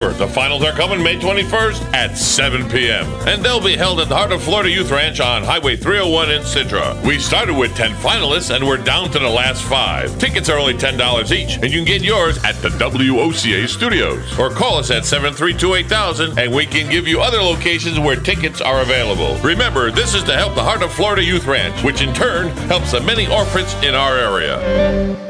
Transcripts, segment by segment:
The finals are coming May 21st at 7 p.m. And they'll be held at the Heart of Florida Youth Ranch on Highway 301 in Citra. We started with 10 finalists and we're down to the last 5. Tickets are only $10 each, and you can get yours at the WOCA studios. Or call us at 732-8000 and we can give you other locations where tickets are available. Remember, this is to help the Heart of Florida Youth Ranch, which in turn helps the many orphans in our area.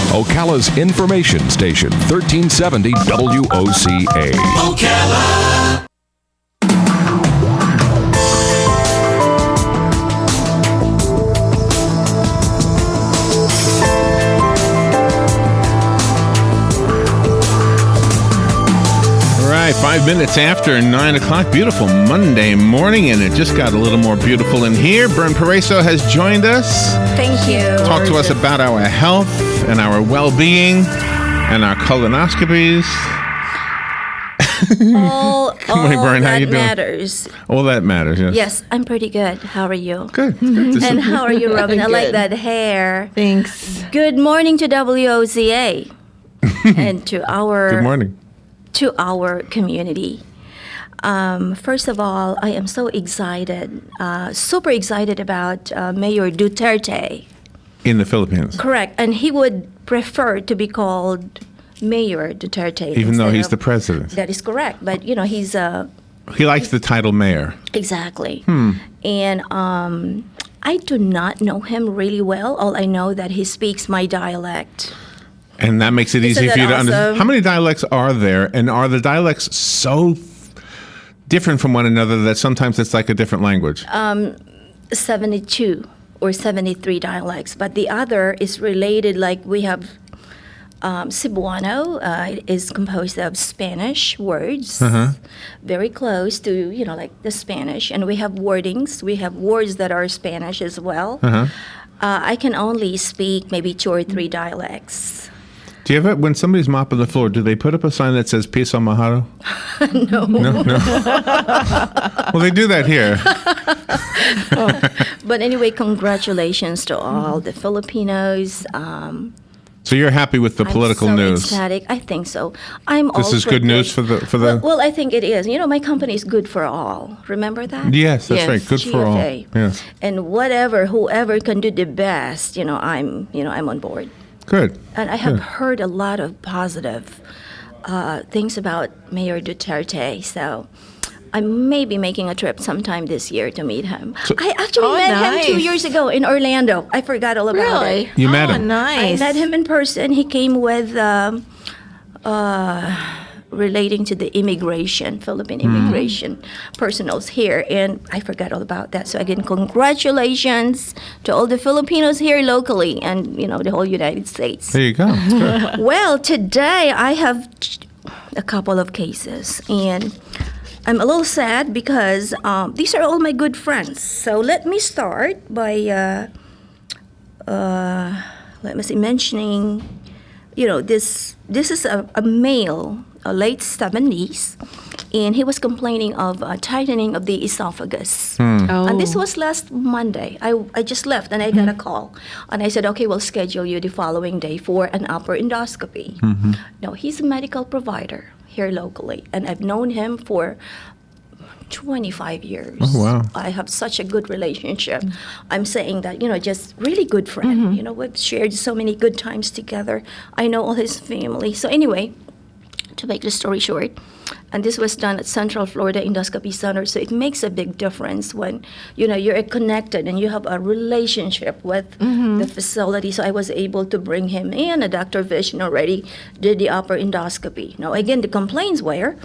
Ocala's information station, 1370 WOCA. Ocala. All right, 5 minutes after 9 o'clock. Beautiful Monday morning, and it just got a little more beautiful in here. Bern Paraiso has joined us. Thank you. Talk to us about our health and our well-being and our colonoscopies. All Bern, how you doing? matters. All that matters, yes. Yes, I'm pretty good. How are you? Good. And how are you, Robin? I like Good. that hair. Thanks. Good morning to WOCA and to our Good morning. to our community. First of all, I am so excited, super excited about Mayor Duterte. In the Philippines. Correct, and he would prefer to be called Mayor Duterte. Even though instead he's of- the president. That is correct, but he's He likes the title mayor. exactly. And I do not know him really well. All I know that he speaks my dialect. And that makes it Isn't easy for you to that understand. awesome? How many dialects are there? And are the dialects so different from one another that sometimes it's like a different language? 72 or 73 dialects, but the other is related. Like we have Cebuano is composed of Spanish words, very close to like the Spanish, and we have wordings. We have words that are Spanish as well. I can only speak maybe 2 or 3 dialects. Do you ever, when somebody's mopping the floor, do they put up a sign that says "Piso Mahalo"? No. No. Well, they do that here. But anyway, congratulations to all the Filipinos. So you're happy with the political I'm so news? ecstatic. I think so. I'm all This is for good news for the. Well, I think it is. My company is good for all. Remember that? Yes, that's Yes. right. Good for all. GFA. Yes. And whoever can do the best, I'm on board. Good. And I have Good. heard a lot of positive things about Mayor Duterte. So I may be making a trip sometime this year to meet him. I actually Oh, met him 2 nice. years ago in Orlando. I forgot all about it. Really? You met Oh, him. Nice. I met him in person. He came with relating to the immigration, Philippine immigration personals here, and I forgot all about that. So again, congratulations to all the Filipinos here locally and the whole United States. There you go. Good. Well, today I have a couple of cases, and I'm a little sad because these are all my good friends. So let me start by mentioning, this is a male, a late 70s, and he was complaining of tightening of the esophagus. And this was last Monday. I just left and I got a call. And I said, okay, we'll schedule you the following day for an upper endoscopy. No, he's a medical provider here locally, and I've known him for 25 years. Oh, wow. I have such a good relationship. I'm saying that, just really good friend. We've shared so many good times together. I know all his family. So anyway, to make the story short, and this was done at Central Florida Endoscopy Center, so it makes a big difference when, you're connected and you have a relationship with the facility. So I was able to bring him in, and Dr. Vision already did the upper endoscopy. Now, again, the complaints were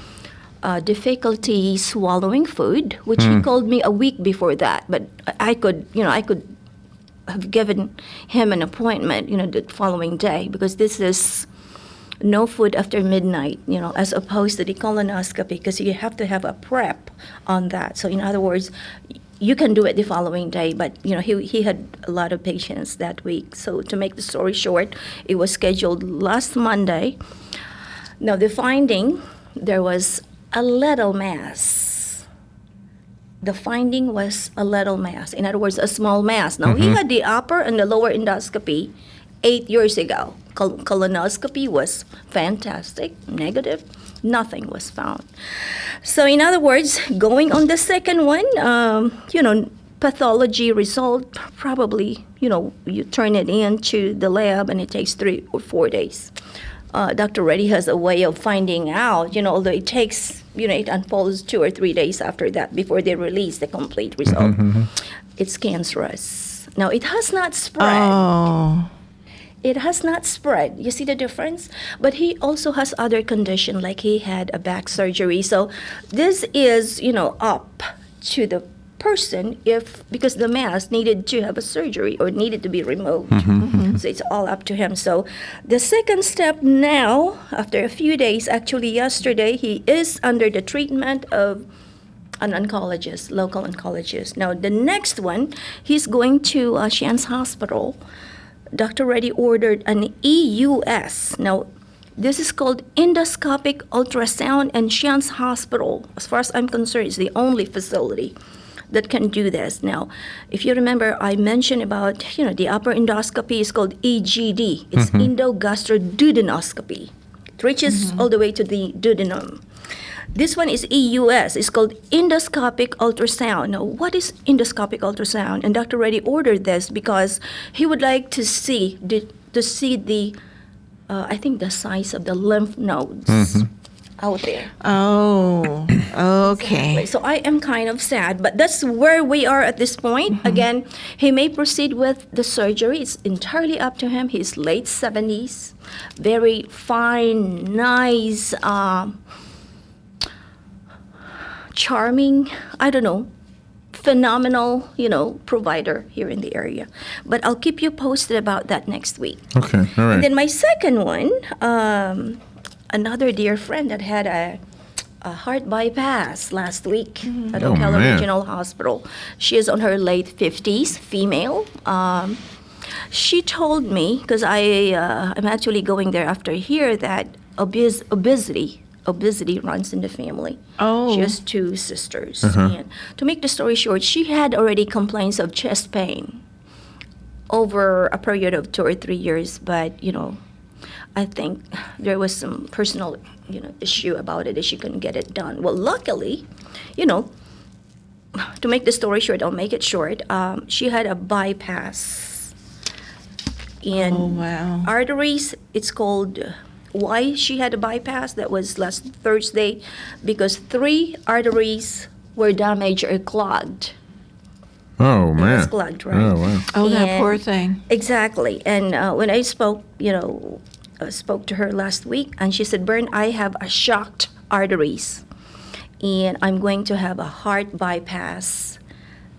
difficulty swallowing food, which he called me a week before that, but I could have given him an appointment, the following day, because this is no food after midnight, as opposed to the colonoscopy, because you have to have a prep on that. So in other words, you can do it the following day, but he had a lot of patients that week. So to make the story short, it was scheduled last Monday. Now the finding, there was a little mass. The finding was a little mass. In other words, a small mass. Now, he had the upper and the lower endoscopy 8 years ago. Colonoscopy was fantastic, negative. Nothing was found. So in other words, going on the second one, pathology result, probably, you turn it into the lab and it takes 3 or 4 days. Dr. Reddy has a way of finding out, although it takes, it unfolds 2 or 3 days after that before they release the complete result. It's cancerous. Now, it has not spread. Oh. It has not spread. You see the difference? But he also has other condition, like he had a back surgery. So this is, up to the person because the mass needed to have a surgery or needed to be removed. So it's all up to him. So the second step now, after a few days, actually yesterday, he is under the treatment of an oncologist, local oncologist. Now the next one, he's going to Shan's Hospital. Dr. Reddy ordered an EUS. Now, this is called endoscopic ultrasound, and Shan's Hospital, as far as I'm concerned, is the only facility that can do this. Now, if you remember, I mentioned about, the upper endoscopy is called EGD. It's endogastroduodenoscopy. It reaches all the way to the duodenum. This one is EUS. It's called endoscopic ultrasound. Now, what is endoscopic ultrasound? And Dr. Reddy ordered this because he would like to see the I think the size of the lymph nodes out there. Oh, okay. So I am kind of sad, but that's where we are at this point. Again, he may proceed with the surgery. It's entirely up to him. He's late 70s, very fine, nice, charming, phenomenal, provider here in the area. But I'll keep you posted about that next week. Okay, all right. And then my second one, another dear friend that had a heart bypass last week at Ocala man. Regional Hospital. She is on her late 50s, female. She told me, because I'm actually going there after here, that obesity runs in the family. Oh. She has 2 sisters. And to make the story short, she had already complaints of chest pain over a period of 2 or 3 years, but, I think there was some personal, issue about it that she couldn't get it done. Well, luckily, to make the story short, I'll make it short, she had a bypass in arteries. It's called... Why she had a bypass? That was last Thursday, because 3 arteries were damaged or clogged. Oh, man. It was clogged, right? Oh, wow. Oh, that And- poor thing. Exactly. And when I spoke, spoke to her last week, and she said, Bern, I have a shocked arteries, and I'm going to have a heart bypass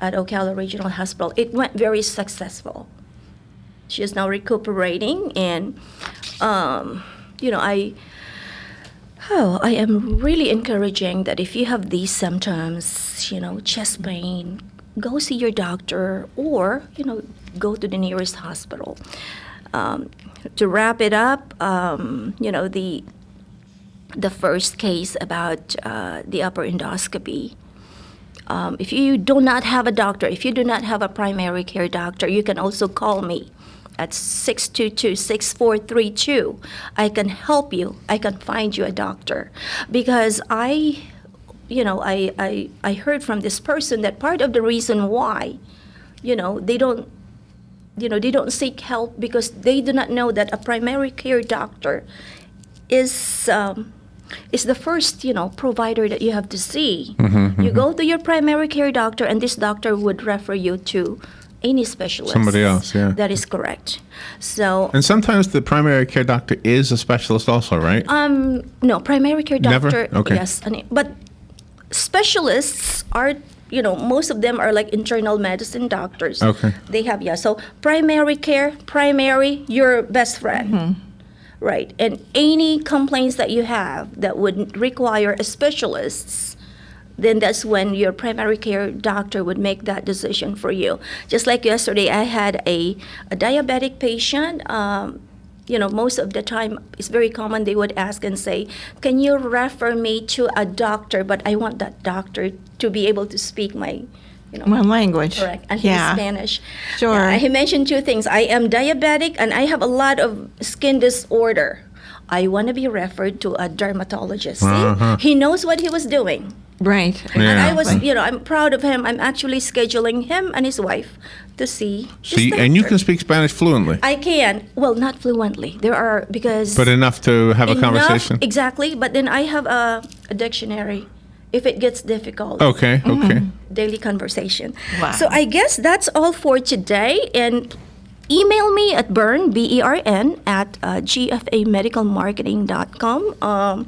at Ocala Regional Hospital. It went very successful. She is now recuperating, and I am really encouraging that if you have these symptoms, chest pain, go see your doctor or, go to the nearest hospital. To wrap it up, the first case about the upper endoscopy. If you do not have a doctor, if you do not have a primary care doctor, you can also call me at 622-6432. I can help you. I can find you a doctor. Because I heard from this person that part of the reason why, they don't seek help because they do not know that a primary care doctor is the first, provider that you have to see. You go to your primary care doctor, and this doctor would refer you to any specialist. Somebody else, yeah. That is correct. So. And sometimes the primary care doctor is a specialist also, right? No, primary care Never? doctor. Okay. Yes, but specialists are. Most of them are like internal medicine doctors. Okay. They have, so primary care, your best friend. Right. And any complaints that you have that would require a specialist, then that's when your primary care doctor would make that decision for you. Just like yesterday, I had a diabetic patient. Most of the time, it's very common they would ask and say, can you refer me to a doctor? But I want that doctor to be able to speak my language. Correct. And Yeah. he's Spanish. Sure. Yeah, he mentioned 2 things. I am diabetic and I have a lot of skin disorder I want to be referred to a dermatologist. See? He knows what he was doing. Right. And Yeah. I was, I'm proud of him. I'm actually scheduling him and his wife to see So his and you doctor. can speak Spanish fluently, I can. Well, not fluently. There are, because... but enough to have a enough- conversation. Exactly. But then I have a dictionary if it gets difficult. Okay. Okay. Daily conversation. Wow. So I guess that's all for today. And email me at Bern, BERN, at gfamedicalmarketing.com.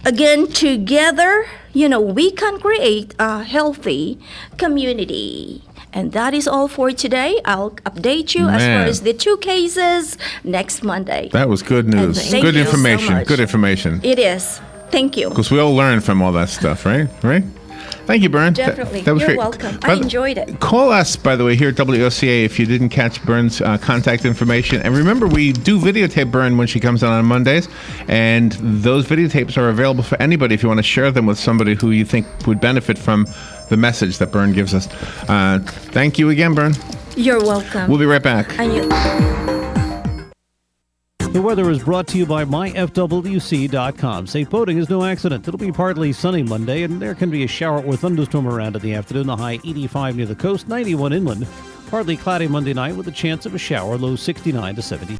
Again, together, we can create a healthy community. And that is all for today. I'll update you as far Man. as the 2 cases next Monday. That was good news. thank Good you so information. much. Good information. It is. Thank you. Because we all learn from all that stuff, right? Right? Thank you, Bern. Definitely. That was You're great. welcome. By I the- enjoyed it. Call us, by the way, here at WOCA if you didn't catch Bern's contact information. And remember, we do videotape Bern when she comes on Mondays. And those videotapes are available for anybody if you want to share them with somebody who you think would benefit from the message that Bern gives us. Thank you again, Bern. You're welcome. We'll be right back. And you- The weather is brought to you by myfwc.com. Safe boating is no accident. It'll be partly sunny Monday, and there can be a shower or thunderstorm around in the afternoon. The high 85 near the coast, 91 inland. Partly cloudy Monday night with a chance of a shower, low 69 to 70.